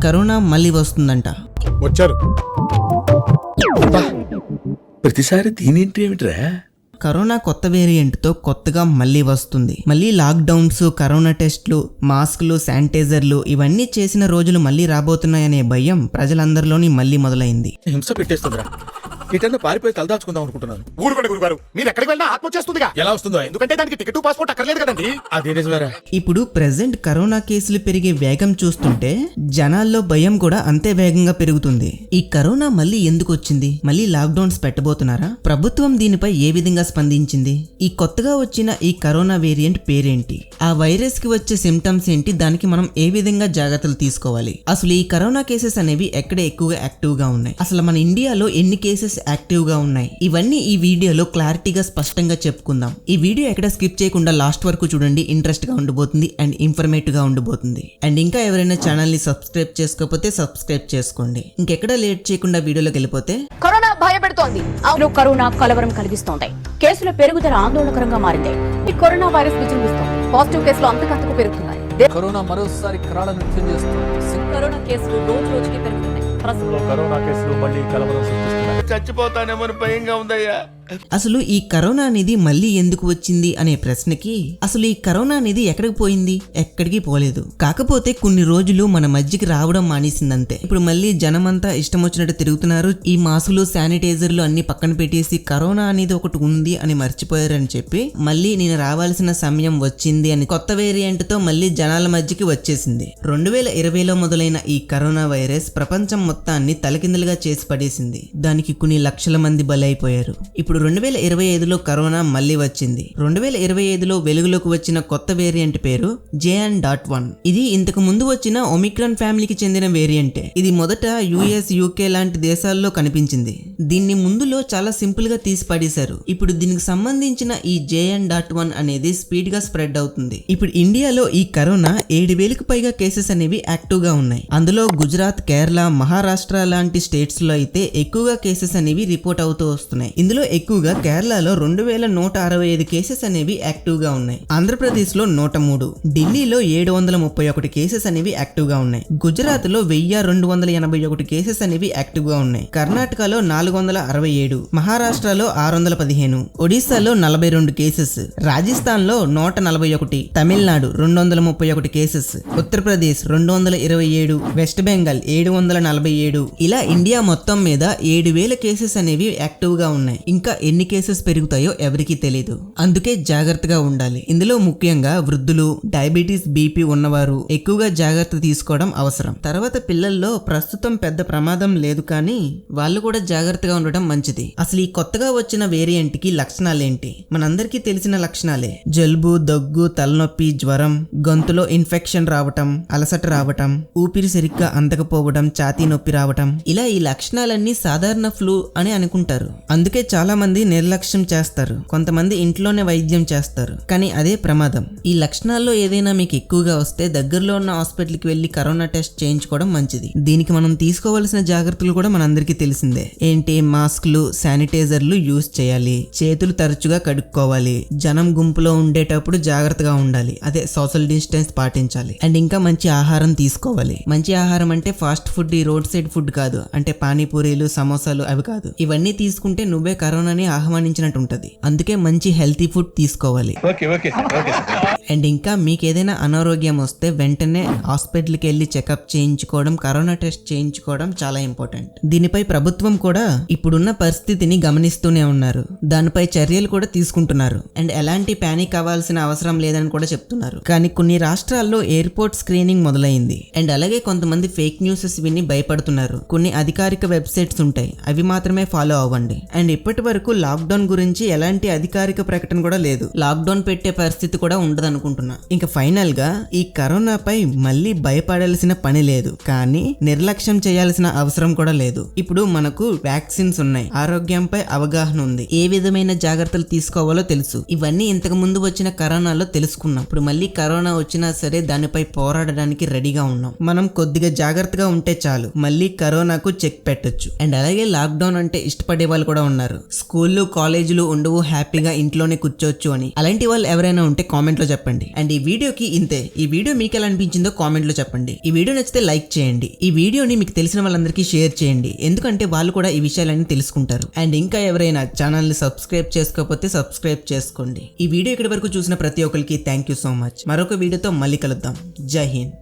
Corona మళ్ళీ వస్తుందంట. వచ్చారు. ప్రతిసారి దీనేంటి ఏమిట్రా? కరోనా కొత్త వేరియంట్తో కొత్తగా మళ్ళీ వస్తుంది. మళ్ళీ లాక్డౌన్స్, కరోనా టెస్ట్లు, మాస్కులు, శానిటైజర్లు ఇవన్నీ చేసిన రోజులు మళ్ళీ రాబోతున్నాయనే భయం ప్రజలందరిలోని మళ్ళీ మొదలైంది. హింస పెట్టేస్తుందిరా. ఎటన్నా పారిపోయి తలదాచుకుందాం అనుకుంటున్నాను. ఊరుకోండి గురుగారు, మీరు ఎక్కడికి వెళ్ళినా ఆత్మ వచ్చేస్తుందిగా. ఎలా వస్తుందో? ఎందుకంటే దానికి టికెట్ పాస్పోర్ట్ అక్కర్లేదు కదండి. అదే నిజమేరా. ఇప్పుడు ప్రెసెంట్ కరోనా కేసులు పెరిగే వేగం చూస్తుంటే జనాల్లో భయం కూడా అంతే వేగంగా పెరుగుతుంది. ఈ కరోనా మళ్ళీ ఎందుకు వచ్చింది? మళ్ళీ లాక్డౌన్స్ పెట్టబోతున్నారా? ప్రభుత్వం దీనిపై ఏ విధంగా స్పందించింది? ఈ కొత్తగా వచ్చిన ఈ కరోనా వేరియంట్ పేరేంటి? ఆ వైరస్ కి వచ్చే సిమ్టమ్స్ ఏంటి? దానికి మనం ఏ విధంగా జాగ్రత్తలు తీసుకోవాలి? అసలు ఈ కరోనా కేసెస్ అనేవి ఎక్కడ ఎక్కువగా యాక్టివ్ గా ఉన్నాయి? అసలు మన ఇండియాలో ఎన్ని కేసెస్ యాక్టివ్ గా ఉన్నాయి? ఇవన్నీ ఈ వీడియోలో క్లారిటీగా స్పష్టంగా చెప్పుకుందాం. ఈ వీడియో ఎక్కడ స్కిప్ చేయకుండా లాస్ట్ వరకు చూడండి. ఇంట్రెస్ట్ గా ఉండబోతుంది అండ్ ఇన్ఫర్మేటివ్ గా ఉండబోతుంది. అండ్ ఇంకా ఎవరైనా ఛానల్ ని సబ్స్క్రైబ్ చేసుకోకపోతే సబ్స్క్రైబ్ చేసుకోండి. ఇంకెక్కడ లేట్ చేయకుండా వీడియోలోకి వెళ్ళిపోతే, కరోనా భయపెడుతోంది. అవును, కరోనా కలవరం కలిగిస్తోంది. కేసుల పెరుగుదల ఆందోళనకరంగా మారింది. ఈ కరోనా వైరస్ విజృంభిస్తోంది. పాజిటివ్ కేసులు అంతకంతకు పెరుగుతున్నాయి. కరోనా మరోసారి కరాళ నృత్యం చేస్తుంది. కరోనా కేసులు రోజు రోజుకి పెరుగుతున్నాయి. కరోనా కేసులు మళ్ళీ కలవరం సృష్టిస్తున్నాయి. చచ్చిపోతానేమో భయంగా ఉందయ్యా. అసలు ఈ కరోనా అనేది మళ్ళీ ఎందుకు వచ్చింది అనే ప్రశ్నకి అసలు ఈ కరోనా అనేది ఎక్కడికి పోయింది? ఎక్కడికి పోలేదు. కాకపోతే కొన్ని రోజులు మన మధ్యకి రావడం మానేసిందంతే. ఇప్పుడు మళ్ళీ జనమంతా ఇష్టం వచ్చినట్టు తిరుగుతున్నారు. ఈ మాస్కులు, శానిటైజర్లు అన్ని పక్కన పెట్టేసి కరోనా అనేది ఒకటి ఉంది అని మర్చిపోయారని చెప్పి మళ్ళీ నేను రావాల్సిన సమయం వచ్చింది అని కొత్త వేరియంట్ తో మళ్ళీ జనాల మధ్యకి వచ్చేసింది. 2020లో మొదలైన ఈ కరోనా వైరస్ ప్రపంచం మొత్తాన్ని తలకిందులుగా చేసి పడేసింది. దానికి కొన్ని లక్షల మంది బలైపోయారు. ఇప్పుడు 2025లో కరోనా మళ్ళీ వచ్చింది. 2025లో వెలుగులోకి వచ్చిన కొత్త వేరియంట్ పేరు JN.1. ఇది ఇంతకు ముందు వచ్చిన ఒమిక్రాన్ ఫ్యామిలీకి చెందిన వేరియంటే. ఇది మొదట US, UK లాంటి దేశాల్లో కనిపించింది. దీన్ని ముందులో చాలా సింపుల్ గా తీసి పడేశారు. ఇప్పుడు దీనికి సంబంధించిన ఈ JN.1 అనేది స్పీడ్ గా స్ప్రెడ్ అవుతుంది. ఇప్పుడు ఇండియాలో ఈ కరోనా 7,000కు పైగా కేసెస్ అనేవి యాక్టివ్ గా ఉన్నాయి. అందులో గుజరాత్, కేరళ, మహారాష్ట్ర లాంటి స్టేట్స్ లో అయితే ఎక్కువగా కేసెస్ అనేవి రిపోర్ట్ అవుతూ వస్తున్నాయి. ఇందులో ఎక్కువగా కేరళలో 2,165 కేసెస్ అనేవి యాక్టివ్ గా ఉన్నాయి. ఆంధ్రప్రదేశ్ లో 103, ఢిల్లీలో 731 కేసెస్ అనేవి యాక్టివ్ గా ఉన్నాయి. గుజరాత్ లో 1,281 కేసెస్ అనేవి యాక్టివ్ గా ఉన్నాయి. కర్ణాటకలో 467, మహారాష్ట్రలో 615, ఒడిశాలో 42 కేసెస్, రాజస్థాన్ లో 141, తమిళనాడు 231 కేసెస్, ఉత్తరప్రదేశ్ 227, వెస్ట్ బెంగాల్ 747. ఇలా ఇండియా మొత్తం మీద 7,000 కేసెస్ అనేవి యాక్టివ్ గా ఉన్నాయి. ఇంకా ఎన్ని కేసెస్ పెరుగుతాయో ఎవరికీ తెలియదు. అందుకే జాగ్రత్తగా ఉండాలి. ఇందులో ముఖ్యంగా వృద్ధులు, డయాబెటీస్, బీపీ ఉన్నవారు ఎక్కువగా జాగ్రత్త తీసుకోవడం అవసరం. తర్వాత పిల్లల్లో ప్రస్తుతం పెద్ద ప్రమాదం లేదు, కానీ వాళ్ళు కూడా జాగ్రత్తగా ఉండడం మంచిది. అసలు ఈ కొత్తగా వచ్చిన వేరియంట్ కి లక్షణాలేంటి? మనందరికీ తెలిసిన లక్షణాలే. జలుబు, దగ్గు, తలనొప్పి, జ్వరం, గొంతులో ఇన్ఫెక్షన్ రావటం, అలసట రావటం, ఊపిరి సరిగ్గా అందకపోవడం, ఛాతీ నొప్పి రావటం. ఇలా ఈ లక్షణాలన్నీ సాధారణ ఫ్లూ అని అనుకుంటారు. అందుకే చాలా మంది నిర్లక్ష్యం చేస్తారు. కొంతమంది ఇంట్లోనే వైద్యం చేస్తారు, కానీ అదే ప్రమాదం. ఈ లక్షణాల్లో ఏదైనా మీకు ఎక్కువగా వస్తే దగ్గరలో ఉన్న హాస్పిటల్కి వెళ్లి కరోనా టెస్ట్ చేయించుకోవడం మంచిది. దీనికి మనం తీసుకోవాల్సిన జాగ్రత్తలు కూడా మనందరికీ తెలిసిందే. ఏంటి? మాస్కులు, శానిటైజర్లు యూజ్ చేయాలి, చేతులు తరచుగా కడుక్కోవాలి, జనం గుంపులో ఉండేటప్పుడు జాగ్రత్తగా ఉండాలి, అదే సోషల్ డిస్టెన్స్ పాటించాలి. అండ్ ఇంకా మంచి ఆహారం తీసుకోవాలి. మంచి ఆహారం అంటే ఫాస్ట్ ఫుడ్, ఈ రోడ్ సైడ్ ఫుడ్ కాదు. అంటే పానీపూరీలు, సమోసాలు అవి కాదు. ఇవన్నీ తీసుకుంటే నువ్వే కరోనాని ఆహ్వానించినట్టు ఉంటది. అందుకే మంచి హెల్తీ ఫుడ్ తీసుకోవాలి. అండ్ ఇంకా మీకు ఏదైనా అనారోగ్యం వస్తే వెంటనే హాస్పిటల్కి వెళ్ళి చెకప్ చేయించుకోవడం, కరోనా టెస్ట్ చేయించుకోవడం చాలా ఇంపార్టెంట్. దీనిపై ప్రభుత్వం కూడా ఇప్పుడున్న పరిస్థితిని గమనిస్తూనే ఉన్నారు. దానిపై చర్యలు కూడా తీసుకుంటున్నారు. అండ్ ఎలాంటి పానిక్ అవ్వాల్సిన అవసరం లేదని కూడా చెప్తున్నారు. కానీ కొన్ని రాష్ట్రాల్లో ఎయిర్పోర్ట్ స్క్రీనింగ్ మొదలైంది. అండ్ అలాగే కొంతమంది ఫేక్ న్యూసెస్ విని భయపడుతున్నారు. కొన్ని అధికారిక వెబ్సైట్స్ ఉంటాయి, అవి మాత్రమే ఫాలో అవ్వండి. అండ్ ఇప్పటి వరకు లాక్డౌన్ గురించి ఎలాంటి అధికారిక ప్రకటన కూడా లేదు. లాక్డౌన్ పెట్టే పరిస్థితి కూడా ఉండదు అనుకుంటున్నా. ఇంకా ఫైనల్ గా ఈ కరోనాపై మళ్ళీ భయపడాల్సిన పని లేదు, కానీ నిర్లక్ష్యం చేయాల్సిన అవసరం కూడా లేదు. ఇప్పుడు మనకు వ్యాక్సిన్స్ ఉన్నాయి, ఆరోగ్యంపై అవగాహన ఉంది, ఏ విధమైన జాగ్రత్తలు తీసుకోవాలో తెలుసు. ఇవన్నీ ఇంతకు ముందు వచ్చిన కరోనాలో తెలుసుకున్నాం. ఇప్పుడు మళ్ళీ కరోనా వచ్చినా సరే దానిపై పోరాడడానికి రెడీగా ఉన్నాం. మనం కొద్దిగా జాగ్రత్తగా ఉంటే చాలు, మళ్ళీ కరోనాకు చెక్ పెట్టొచ్చు. అండ్ అలాగే లాక్డౌన్ అంటే ఇష్టపడే వాళ్ళు కూడా ఉన్నారు. స్కూళ్ళు, కాలేజీలు ఉండవు, హ్యాపీగా ఇంట్లోనే కూర్చోవచ్చు అని. అలాంటి వాళ్ళు ఎవరైనా ఉంటే కామెంట్ లో చెప్పండి. చెప్పండి. అండ్ ఈ వీడియోకి ఇంతే. ఈ వీడియో మీకు ఎలా అనిపించిందో కామెంట్ లో చెప్పండి. ఈ వీడియో నచ్చితే లైక్ చేయండి. ఈ వీడియోని మీకు తెలిసిన వాళ్ళందరికీ షేర్ చేయండి, ఎందుకంటే వాళ్ళు కూడా ఈ విషయాలన్నీ తెలుసుకుంటారు. అండ్ ఇంకా ఎవరైనా ఛానల్ ని సబ్స్క్రైబ్ చేసుకోకపోతే సబ్స్క్రైబ్ చేసుకోండి. ఈ వీడియో ఇక్కడి వరకు చూసిన ప్రతి ఒక్కరికి థ్యాంక్ యూ సో మచ్. మరొక వీడియోతో మళ్ళీ కలుద్దాం. జై హింద్.